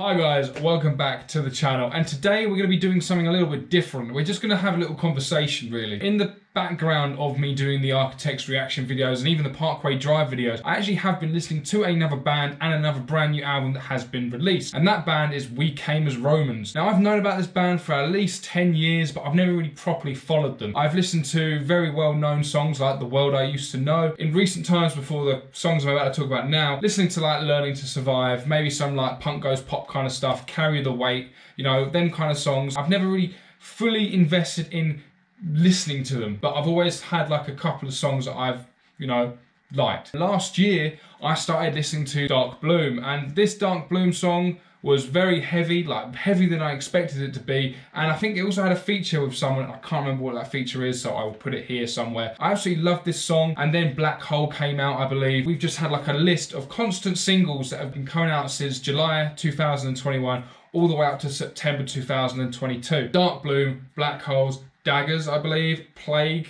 Hi guys, welcome back to the channel, and today we're going to be doing something a little bit different. We're just going to have a little conversation really. In the background of me doing the Architects reaction videos and even the Parkway Drive videos, I actually have been listening to another band and another brand new album that has been released, and that band is We Came as Romans. Now I've known about this band for at least 10 years, but I've never really properly followed them. I've listened to very well known songs like The World I Used to Know. In recent times, before the songs I'm about to talk about now, listening to like Learning to Survive, maybe some like Punk Goes Pop kind of stuff, Carry the Weight, you know, them kind of songs. I've never really fully invested in listening to them, but I've always had like a couple of songs that I've, you know, liked. Last year, I started listening to Darkbloom, and this Darkbloom song was very heavy, like heavier than I expected it to be, and I think it also had a feature with someone. I can't remember what that feature is, so I will put it here somewhere. I absolutely loved this song, and then Black Hole came out, I believe. We've just had like a list of constant singles that have been coming out since July 2021 all the way up to September 2022. Darkbloom, Black Holes, Daggers, I believe, Plague,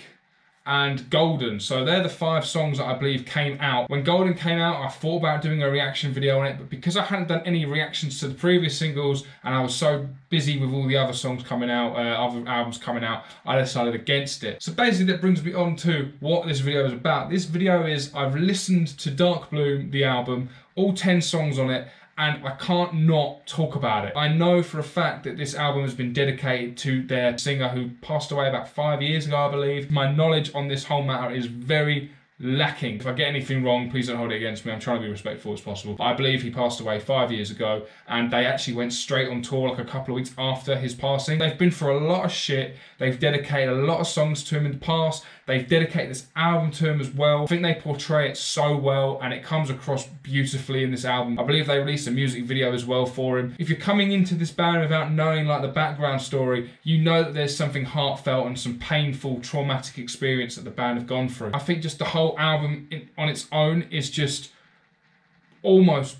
and Golden. So they're the 5 songs that I believe came out. When Golden came out, I thought about doing a reaction video on it, but because I hadn't done any reactions to the previous singles and I was so busy with all the other songs coming out, other albums coming out, I decided against it. So basically that brings me on to what this video is about. This video is, I've listened to Darkbloom, the album, all 10 songs on it, and I can't not talk about it. I know for a fact that this album has been dedicated to their singer who passed away about 5 years ago, I believe. My knowledge on this whole matter is very lacking. If I get anything wrong, please don't hold it against me. I'm trying to be respectful as possible. I believe he passed away 5 years ago, and they actually went straight on tour like a couple of weeks after his passing. They've been through a lot of shit. They've dedicated a lot of songs to him in the past. They've dedicated this album to him as well. I think they portray it so well, and it comes across beautifully in this album. I believe they released a music video as well for him. If you're coming into this band without knowing like the background story, you know that there's something heartfelt and some painful, traumatic experience that the band have gone through. I think just the whole album on its own is just almost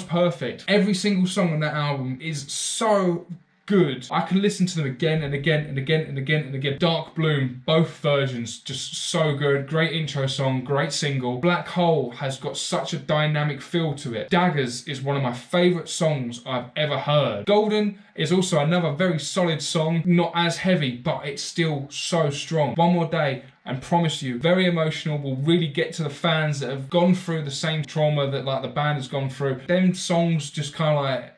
perfect. Every single song on that album is so good. I can listen to them again and again and again and again and again. Darkbloom, both versions, just so good. Great intro song, great single. Black Hole has got such a dynamic feel to it. Daggers is one of my favourite songs I've ever heard. Golden is also another very solid song, not as heavy, but it's still so strong. One More Day, and Promise You, very emotional, will really get to the fans that have gone through the same trauma that like the band has gone through. Them songs just kind of like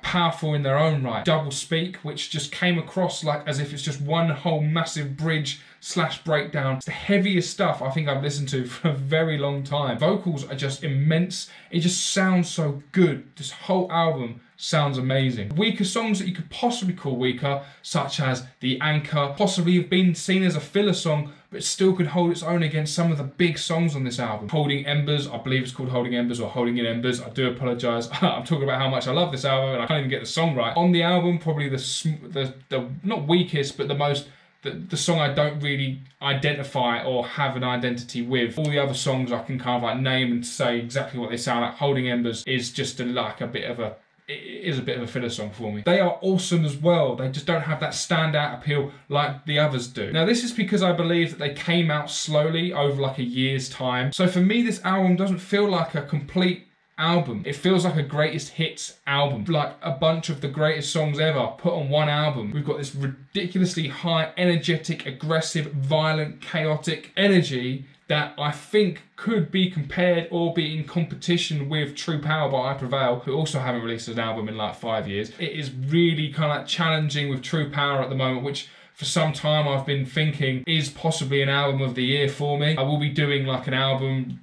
powerful in their own right. Double Speak, which just came across like as if it's just one whole massive bridge / breakdown. It's the heaviest stuff I think I've listened to for a very long time. Vocals are just immense. It just sounds so good. This whole album sounds amazing. Weaker songs that you could possibly call weaker, such as The Anchor, possibly have been seen as a filler song, but still could hold its own against some of the big songs on this album. Holding Embers, I believe it's called Holding Embers or Holding in Embers. I do apologise. I'm talking about how much I love this album and I can't even get the song right. On the album, probably the not weakest, but the song I don't really identify or have an identity with. All the other songs I can kind of like name and say exactly what they sound like. Holding Embers is just a bit of a filler song for me. They are awesome as well. They just don't have that standout appeal like the others do. Now this is because I believe that they came out slowly over like a year's time. So for me, this album doesn't feel like a complete album. It feels like a greatest hits album, like a bunch of the greatest songs ever put on one album. We've got this ridiculously high, energetic, aggressive, violent, chaotic energy that I think could be compared or be in competition with True Power by I Prevail, who also haven't released an album in like 5 years. It is really kind of like challenging with True Power at the moment, which for some time I've been thinking is possibly an album of the year for me. I will be doing like an album,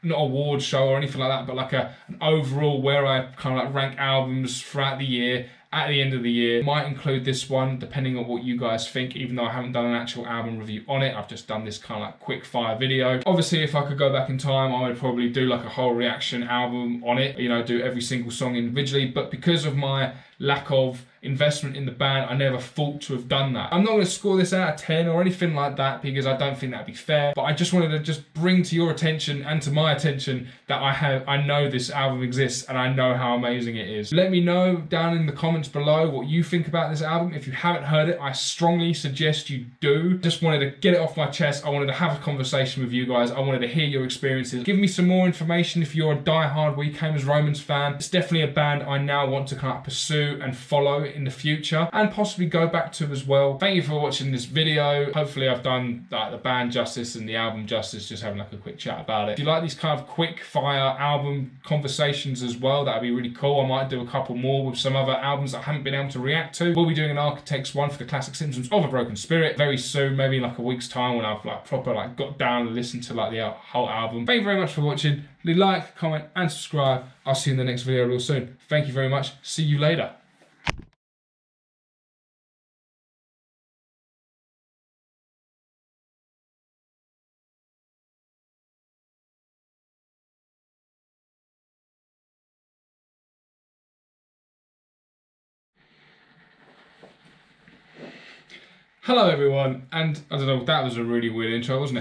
not award show or anything like that, but like an overall where I kind of like rank albums throughout the year. At the end of the year, might include this one depending on what you guys think, even though I haven't done an actual album review on it. I've just done this kind of like quick fire video. Obviously, if I could go back in time, I would probably do like a whole reaction album on it, you know, do every single song individually, but because of my lack of investment in the band, I never thought to have done that. I'm not going to score this out of 10 or anything like that because I don't think that'd be fair, but I just wanted to just bring to your attention and to my attention that I know this album exists and I know how amazing it is. Let me know down in the comments comments below what you think about this album. If you haven't heard it, I strongly suggest you do. Just wanted to get it off my chest. I wanted to have a conversation with you guys. I wanted to hear your experiences. Give me some more information if you're a die-hard We Came as Romans fan. It's definitely a band I now want to kind of pursue and follow in the future and possibly go back to as well. Thank you for watching this video. Hopefully I've done the band justice and the album justice, just having like a quick chat about it. If you like these kind of quick fire album conversations as well, that'd be really cool. I might do a couple more with some other albums that I haven't been able to react to. We'll be doing an Architects one for the classic symptoms of a broken spirit very soon, maybe in like a week's time when I've like proper like got down and listened to like the whole album. Thank you very much for watching. Leave a like, comment and subscribe. I'll see you in the next video real soon. Thank you very much. See you later. Hello everyone, and I don't know, that was a really weird intro, wasn't it?